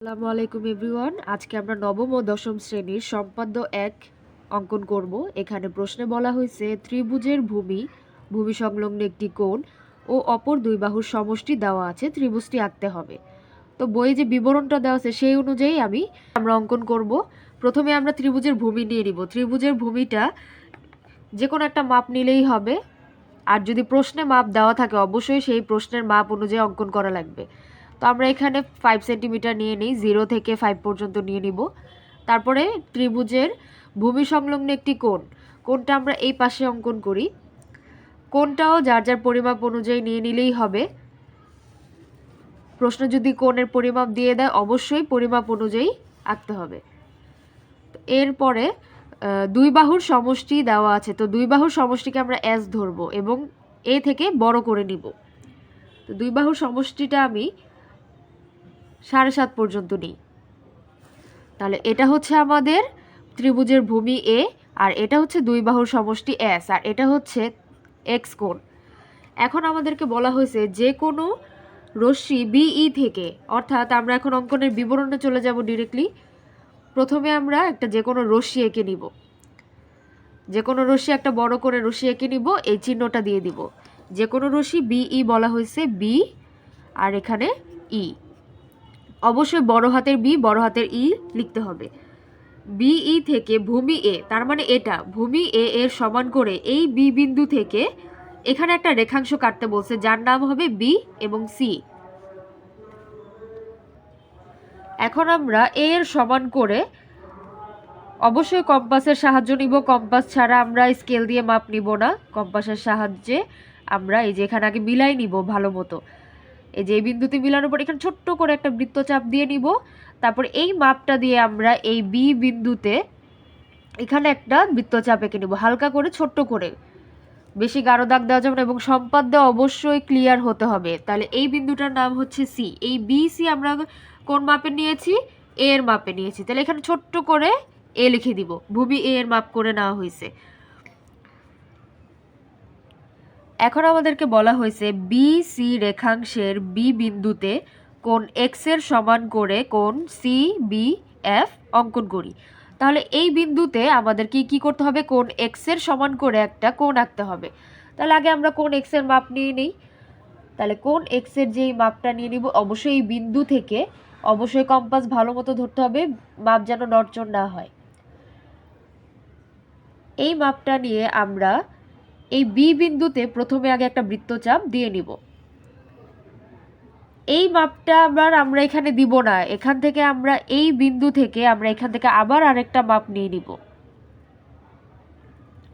আসসালামু আলাইকুম এভরিওয়ান। আজকে আমরা নবম ও দশম শ্রেণীর সম্পাদ্য ১ অঙ্কন করব। এখানে প্রশ্নে বলা হয়েছে ত্রিভুজের ভূমি সংলগ্ন একটি কোণ ও অপর দুই বাহুর সমষ্টি দেওয়া আছে, ত্রিভুজটি আঁকতে হবে। তো বইয়ে যে বিবরণটা দেওয়া আছে সেই অনুযায়ী আমরা অঙ্কন করব। প্রথমে আমরা ত্রিভুজের ভূমি নিয়ে নিব। ত্রিভুজের ভূমিটা যে কোনো একটা মাপ নিলেই হবে, আর যদি প্রশ্নে মাপ দেওয়া থাকে অবশ্যই সেই প্রশ্নের মাপ অনুযায়ী অঙ্কন করা লাগবে। তো আমরা এখানে 5 সেন্টিমিটার নিয়ে নিই, 0 থেকে 5 পর্যন্ত নিয়ে নিব। তারপরে ত্রিভুজের ভূমি সংলগ্ন একটি কোণটা আমরা এই পাশে অঙ্কন করি। কোণটাও যার যার পরিমাপ অনুযায়ী নিয়ে নিলেই হবে। প্রশ্ন যদি কোণের পরিমাপ দিয়ে দেয় অবশ্যই পরিমাপ অনুযায়ী আঁকতে হবে। এরপরে দুই বাহুর সমষ্টি দেওয়া আছে, তো দুই বাহুর সমষ্টিকে আমরা S ধরবো এবং এ থেকে বড় করে নিব। তো দুই বাহুর সমষ্টিটা আমি 7.5 পর্যন্ত নিই। তাহলে এটা হচ্ছে আমাদের ত্রিভুজের ভূমি এ, আর এটা হচ্ছে দুই বাহুর সমষ্টি S, আর এটা হচ্ছে X কোণ। এখন আমাদেরকে বলা হয়েছে যে কোনো রশ্মি BE থেকে, অর্থাৎ আমরা এখন অঙ্কনের বিবরণে চলে যাব ডিরেক্টলি। প্রথমে আমরা একটা যে কোনো রশ্মি এঁকে নিব, যে কোনো রশ্মি একটা বড় করে রশ্মি এঁকে নিব, এই চিহ্নটা দিয়ে দিব। যে কোনো রশ্মি BE বলা হয়েছে B, আর এখানে E, অবশ্যই বড় হাতের বি বড় হাতের ই লিখতে হবে। BE থেকে ভূমি এ, তার মানে এটা ভূমি এ এর সমান করে এই বি বিন্দু থেকে এখানে একটা রেখাংশ কাটতে বলছে, যার নাম হবে বি এবং সি। এখন আমরা এর সমান করে অবশ্যই কম্পাসের সাহায্য নিব। কম্পাস ছাড়া আমরা স্কেল দিয়ে মাপ নিব না। কম্পাসের সাহায্যে আমরা এই যে এখানে আগে মিলাই নিব ভালো মতো। এই যে এই বিন্দুতে মিলানোর পর এখানে ছোট্ট করে একটা বৃত্তচাপ দিয়ে নিব। তারপর এই মাপটা দিয়ে আমরা এই বি বিন্দুতে এখানে একটা বৃত্তচাপ এঁকে নিব, হালকা করে ছোট্ট করে, বেশি গাঢ় দাগ দেওয়া যাবে না, এবং সম্পাদ্য অবশ্যই ক্লিয়ার হতে হবে। তাহলে এই বিন্দুটার নাম হচ্ছে সি। এই বি সি আমরা কোন মাপে নিয়েছি? এ এর মাপে নিয়েছি। তাহলে এখানে ছোট্ট করে এ লিখে দিব, ভূমি এ এর মাপ করে নেওয়া হয়েছে। এখন আমাদেরকে বলা হয়েছে বি সি রেখাংশের বি বিন্দুতে কোণ এক্স এর সমান করে কোণ সি বি এফ অঙ্কন করি। তাহলে এই বিন্দুতে আমাদের কি করতে হবে? কোণ এক্স এর সমান করে একটা কোণ আঁকতে হবে। তাহলে আগে আমরা কোণ এক্স এর মাপ নিয়ে নিই। তাহলে কোণ এক্স এর যেই মাপটা নিয়ে নিব, অবশ্যই এই বিন্দু থেকে অবশ্যই কম্পাস ভালো মতো ধরতে হবে, মাপ যেন নড়চড় না হয়। এই মাপটা নিয়ে আমরা এই বি বিন্দুতে প্রথমে আগে একটা বৃত্তচাপ দিয়ে নিব। এই মাপটা আমরা এখানে দিব না, এখান থেকে আমরা এই বিন্দু থেকে আমরা এখান থেকে আবার আরেকটা মাপ নিয়ে নিব।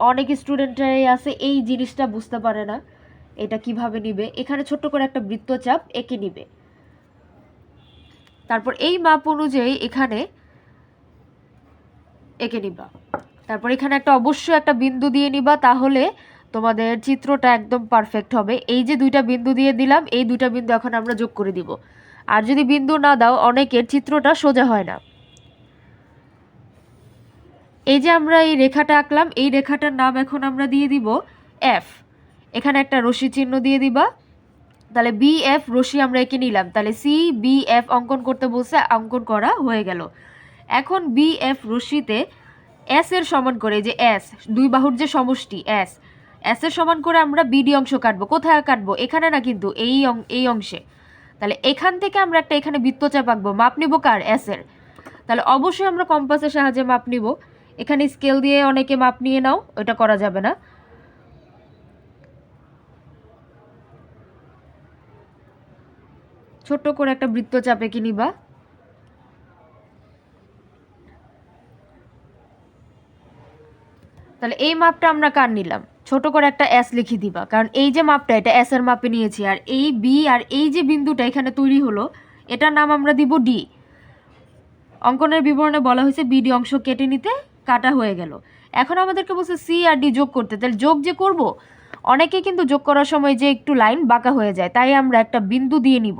অনেক স্টুডেন্টরাই আছে এই জিনিসটা বুঝতে পারে না এটা কিভাবে নিবে। এখানে ছোট্ট করে একটা বৃত্তচাপ এঁকে নিবে, তারপর এই মাপ অনুযায়ী এখানে এঁকে নিবা। তারপর এখানে অবশ্যই একটা বিন্দু দিয়ে নিবা, তাহলে তোমাদের চিত্রটা একদম পারফেক্ট হবে। এই যে দুইটা বিন্দু দিয়ে দিলাম, এই দুইটা বিন্দু এখন আমরা যোগ করে দিব। আর যদি বিন্দু না দাও অনেকের চিত্রটা সোজা হয় না। এই যে আমরা এই রেখাটা আঁকলাম, এই রেখাটার নাম এখন আমরা দিয়ে দিব এফ। এখানে একটা রশ্মি চিহ্ন দিয়ে দিবা। তাহলে বি এফ রশ্মি আমরা এঁকে নিলাম। তাহলে সি বি এফ অঙ্কন করতে বলছে, অঙ্কন করা হয়ে গেল। এখন বি এফ রশ্মিতে এস এর সমান করে, যে এস দুই বাহুর যে সমষ্টি এস, এস এর সমান করে আমরা বিডি অংশ কাটবো। কোথায় কাটবো? এখানে না, কিন্তু এই অংশে। তাহলে এখান থেকে আমরা একটা এখানে বৃত্তচাপ আঁকবো, মাপ নিব কার? এস এর। তাহলে অবশ্যই আমরা কম্পাসের সাহায্যে মাপ নিব। এখানে স্কেল দিয়ে অনেকে মাপ নিয়ে নাও, ওটা করা যাবে না। ছোট্ট করে একটা বৃত্তচাপ এঁকে নিবা। তাহলে এই মাপটা আমরা কার নিলাম? ছোট করে একটা এস লিখে দিবা, কারণ এই যে মাপটা এটা এস এর মাপে নিয়েছি। আর এই বি আর এই যে বিন্দুটা এখানে তৈরি হলো, এটার নাম আমরা দিব ডি। অঙ্কনের বিবরণে বলা হয়েছে বিডি অংশ কেটে নিতে, কাটা হয়ে গেল। এখন আমাদেরকে বলছে সি আর ডি যোগ করতে। তাহলে যোগ যে করব, অনেকে কিন্তু যোগ করার সময় যে একটু লাইন বাঁকা হয়ে যায়, তাই আমরা একটা বিন্দু দিয়ে নিব।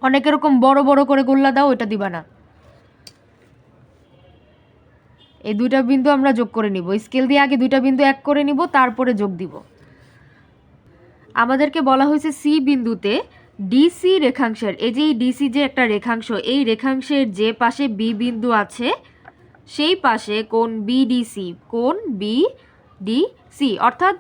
অনেক এরকম বড় বড় করে গোল্লা দাও, ওটা দিবা না। এই দুইটা বিন্দু আমরা যোগ করে নিব। স্কেল দিয়ে আগে দুইটা বিন্দু এক করে নিব, তারপরে যোগ দিব। আমাদেরকে বলা হয়েছে সি বিন্দুতে ডিসি রেখাংশের, এই যে ডিসি যে একটা রেখাংশ, এই রেখাংশের যে পাশে বি বিন্দু আছে সেই পাশে কোণ বিডিসি, কোণ বিডিসি, অর্থাৎ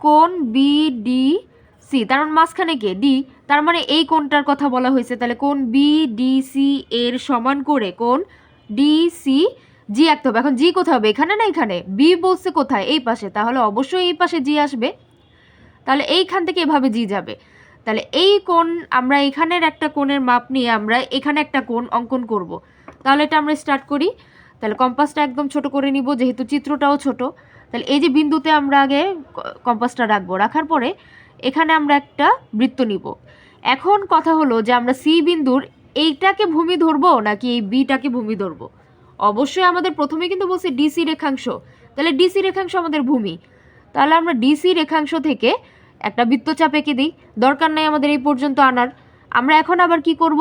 কোণ বিডিসি, তার মানে মাঝখানে কে ডি, তার মানে এই কোণটার কথা বলা হয়েছে। তাহলে কোণ বিডিসি এর সমান করে কোণ ডিসি, জি আঁকতে হবে। এখন জি কোথায় হবে? এখানে না এখানে? বি বলছে কোথায়? এই পাশে, তাহলে অবশ্যই এই পাশে জি আসবে। তাহলে এইখান থেকে এভাবে জি যাবে। তাহলে এই কোণ, আমরা এখানের একটা কোণের মাপ নিয়ে আমরা এখানে একটা কোণ অঙ্কন করব। তাহলে এটা আমরা স্টার্ট করি। তাহলে কম্পাসটা একদম ছোট করে নিব, যেহেতু চিত্রটাও ছোট। তাহলে এই যে বিন্দুতে আমরা আগে কম্পাসটা রাখবো, রাখার পরে এখানে আমরা একটা বৃত্ত নিব। এখন কথা হলো যে আমরা সি বিন্দুর এইটাকে ভূমি ধরবো নাকি এই বিটাকে ভূমি ধরবো? অবশ্যই আমাদের প্রথমে কিন্তু বলছে ডিসি রেখাংশ, তাহলে ডিসি রেখাংশ আমাদের ভূমি। তাহলে আমরা ডিসি রেখাংশ থেকে একটা বৃত্তচাপ এঁকে দিই, দরকার নাই আমাদের এই পর্যন্ত আনার। আমরা এখন আবার কি করব,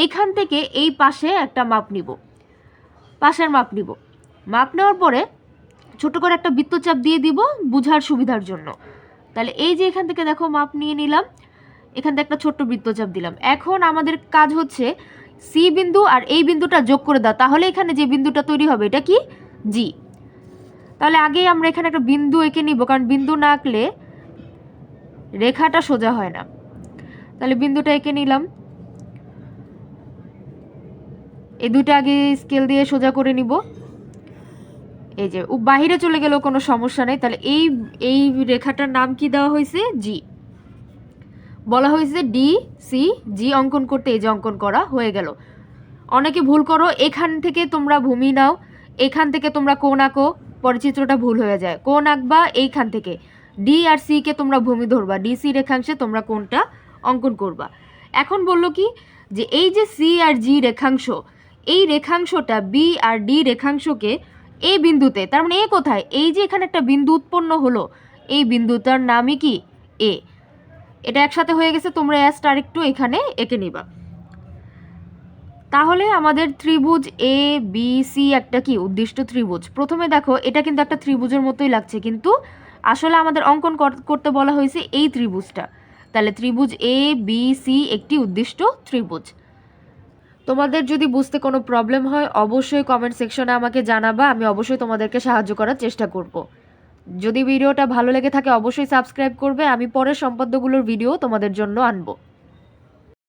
এইখান থেকে এই পাশে একটা মাপ নিব, পাশের মাপ নিব। মাপ নেওয়ার পরে ছোট করে একটা বৃত্তচাপ দিয়ে দিব বুঝার সুবিধার জন্য। তাহলে এই যে এখান থেকে দেখো মাপ নিয়ে নিলাম, এখান থেকে একটা ছোট্ট বৃত্তচাপ দিলাম। এখন আমাদের কাজ হচ্ছে সি বিন্দু আর এই বিন্দুটা যোগ করে দাও, তাহলে এখানে যে বিন্দুটা তৈরি হবে এটা কি? জি। তাহলে আগে আমরা এখানে একটা বিন্দু এঁকে নিব, কারণ বিন্দু না আঁকলে রেখাটা সোজা হয় না। তাহলে বিন্দুটা এঁকে নিলাম, এই দুটো আগে স্কেল দিয়ে সোজা করে নিব। এই যে বাহিরে চলে গেলেও কোনো সমস্যা নেই। তাহলে এই এই রেখাটার নাম কি দেওয়া হয়েছে? জি। বলা হয়েছে ডি সি জি অঙ্কন করতে, এই যে অঙ্কন করা হয়ে গেল। অনেকে ভুল করো, এখান থেকে তোমরা ভূমি নাও, এখান থেকে তোমরা কোণ আঁকো, পরে চিত্রটা ভুল হয়ে যায়। কোণ আঁকবা এইখান থেকে, ডি আর সি কে তোমরা ভূমি ধরবা, ডিসি রেখাংশে তোমরা কোণটা অঙ্কন করবা। এখন বললো কি যে এই যে সি আর জি রেখাংশ, এই রেখাংশটা বি আর ডি রেখাংশকে এই বিন্দুতে, তার মানে এ কোথায়? এই যে এখানে একটা বিন্দু উৎপন্ন হলো, এই বিন্দুটার নামই কি? এ। এটা একসাথে হয়ে গেছে, তোমরা এস আরেকটু এখানে এঁকে নিবা। তাহলে আমাদের ত্রিভুজ এ বি সি একটা কি উদ্দিষ্ট ত্রিভুজ। প্রথমে দেখো এটা কিন্তু একটা ত্রিভুজের মতোই লাগছে, কিন্তু আসলে আমাদের অঙ্কন করতে বলা হয়েছে এই ত্রিভুজটা। তাহলে ত্রিভুজ এ বি সি একটি উদ্দিষ্ট ত্রিভুজ। তোমাদের যদি বুঝতে কোনো প্রবলেম হয় অবশ্যই কমেন্ট সেকশনে আমাকে জানাবা, আমি অবশ্যই তোমাদেরকে সাহায্য করার চেষ্টা করব। যদি ভিডিওটা ভালো লেগে থাকে অবশ্যই সাবস্ক্রাইব করবে, আমি পরের সম্পাদ্যগুলোর ভিডিও তোমাদের জন্য আনবো।